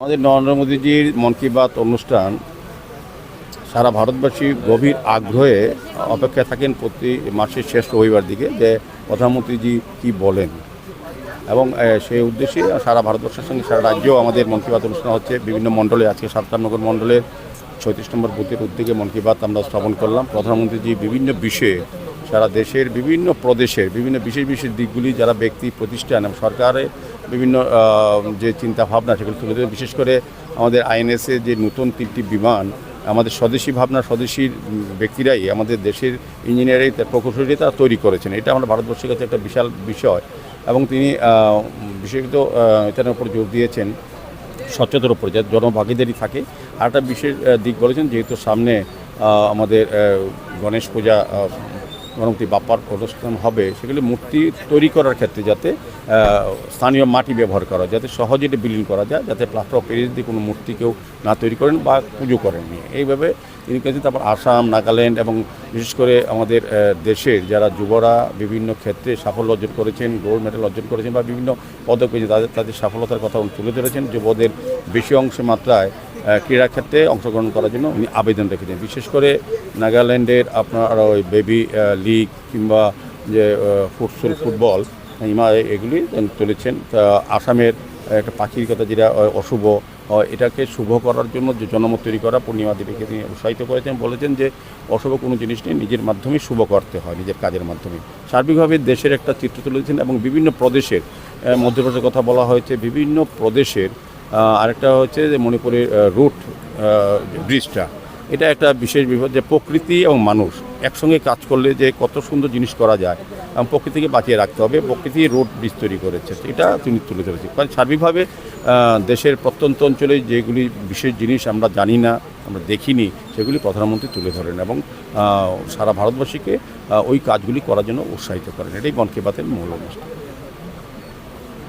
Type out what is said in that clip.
আমাদের নরেন্দ্র মোদীজির মন কি বাত অনুষ্ঠান সারা ভারতবাসী গভীর আগ্রহে অপেক্ষায় থাকেন প্রতি মাসের শেষ রবিবার দিকে যে প্রধানমন্ত্রীজি কি বলেন। এবং সেই উদ্দেশ্যে সারা ভারতবর্ষের সঙ্গে সারা রাজ্যেও আমাদের মন কি বাত অনুষ্ঠান হচ্ছে। বিভিন্ন মণ্ডলে আজকে সাতটানগর মণ্ডলের ৩৬ নম্বর বুথের উদ্যোগে মন কি বাত আমরা স্থাপন করলাম। প্রধানমন্ত্রীজি বিভিন্ন বিষয়ে সারা দেশের বিভিন্ন প্রদেশের বিভিন্ন বিশেষ বিশেষ দিকগুলি যারা ব্যক্তি প্রতিষ্ঠান এবং সরকারের বিভিন্ন যে চিন্তাভাবনা সেগুলো তুলে ধরে। বিশেষ করে আমাদের আইএনএসে যে নতুন 3টি বিমান আমাদের স্বদেশী ভাবনা স্বদেশীর ব্যক্তিরাই আমাদের দেশের ইঞ্জিনিয়ারিং প্রকৌশলী তারা তৈরি করেছেন। এটা আমরা ভারতবর্ষের কাছে একটা বিশাল বিষয় এবং তিনি বিশেষত এটার উপর জোর দিয়েছেন স্বচ্ছতার উপরে যাতে জনভাগিদারি থাকে। আর একটা বিশেষ দিক বলেছেন যেহেতু সামনে আমাদের গণেশ পূজা গণপতি বাপ্পার অনুষ্ঠান হবে, সেগুলি মূর্তি তৈরি করার ক্ষেত্রে যাতে স্থানীয় মাটি ব্যবহার করা যাতে সহজে এটা বিলীন করা যায়, যাতে প্লাস্টার অফ প্যারিস দিয়ে কোনো মূর্তি কেউ না তৈরি করেন বা পুজো করেননি। এইভাবে তিনি কেছেন। তারপর আসাম, নাগাল্যান্ড এবং বিশেষ করে আমাদের দেশের যারা যুবরা বিভিন্ন ক্ষেত্রে সাফল্য অর্জন করেছেন, গোল্ড মেডেল অর্জন করেছেন বা বিভিন্ন পদক পেয়েছেন, তাদের সাফলতার কথা তুলে ধরেছেন। যুবদের বেশি অংশ মাত্রায় ক্রীড়াক্ষেত্রে অংশগ্রহণ করার জন্য উনি আবেদন রেখেছেন। বিশেষ করে নাগাল্যান্ডের আপনার ওই বেবি লিগ কিংবা যে ফুটবল এগুলি তুলেছেন। আসামের একটা পাখির কথা যেটা অশুভ, এটাকে শুভ করার জন্য যে জনমত তৈরি করা পূর্ণিমা দেবীকে তিনি উৎসাহিত করেছেন। বলেছেন যে অশুভ কোনো জিনিস নেই, নিজের মাধ্যমেই শুভ করতে হয়, নিজের কাজের মাধ্যমে। সার্বিকভাবে দেশের একটা চিত্র তুলেছেন এবং বিভিন্ন প্রদেশের মধ্যপ্রদেশের কথা বলা হয়েছে। বিভিন্ন প্রদেশের আরেকটা হচ্ছে যে মণিপুরের রুট ব্রিজটা, এটা একটা বিশেষ বিপদ যে প্রকৃতি এবং মানুষ একসঙ্গে কাজ করলে যে কত সুন্দর জিনিস করা যায় এবং প্রকৃতিকে বাঁচিয়ে রাখতে হবে। প্রকৃতি রোড ব্রিজ তৈরি করেছে, এটা তিনি তুলে ধরেছেন। কারণ সার্বিকভাবে দেশের প্রত্যন্ত অঞ্চলে যেগুলি বিশেষ জিনিস আমরা জানি না, আমরা দেখিনি, সেগুলি প্রধানমন্ত্রী তুলে ধরেন এবং সারা ভারতবাসীকে ওই কাজগুলি করার জন্য উৎসাহিত করেন। এটাই মন কি বাতের মূল অনুষ্ঠান।